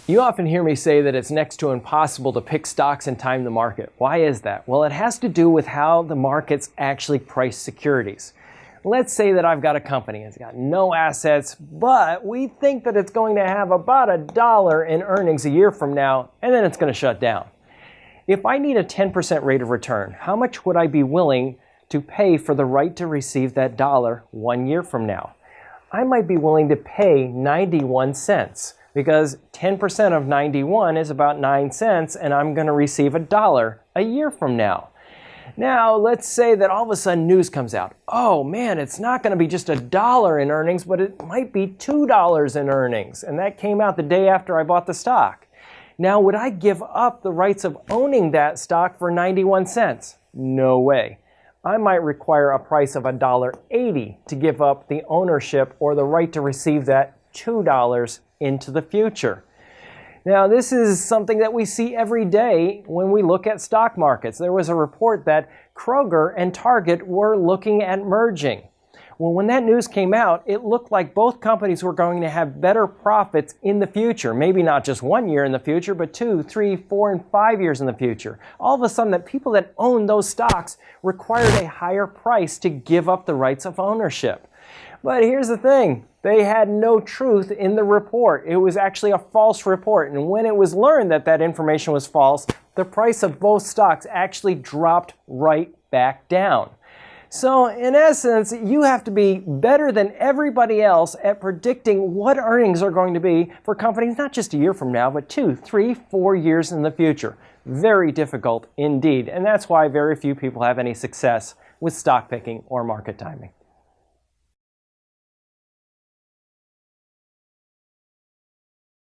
You often hear me say that it's next to impossible to pick stocks and time the market. Why is that? Well, it has to do with how the markets actually price securities. Let's say that I've got a company. It's got no assets, but we think that it's going to have about $1 in earnings a year from now, and then it's going to shut down. If I need a 10% rate of return, how much would I be willing to pay for the right to receive that dollar 1 year from now? I might be willing to pay 91 cents. Because 10% of 91 is about 9 cents, and I'm going to receive $1 a year from now. Now, let's say that all of a sudden news comes out. Oh man, it's not going to be just $1 in earnings, but it might be $2 in earnings. And that came out the day after I bought the stock. Now, would I give up the rights of owning that stock for 91 cents? No way. I might require a price of $1.80 to give up the ownership or the right to receive that $2 into the future. Now, this is something that we see every day when we look at stock markets. There was a report that Kroger and Target were looking at merging. Well, when that news came out, it looked like both companies were going to have better profits in the future. Maybe not just 1 year in the future, but 2, 3, 4, and 5 years in the future. All of a sudden, the people that own those stocks required a higher price to give up the rights of ownership. But here's the thing. They had no truth in the report. It was actually a false report. And when it was learned that that information was false, the price of both stocks actually dropped right back down. So in essence, you have to be better than everybody else at predicting what earnings are going to be for companies not just a year from now, but 2, 3, 4 years in the future. Very difficult indeed. And that's why very few people have any success with stock picking or market timing.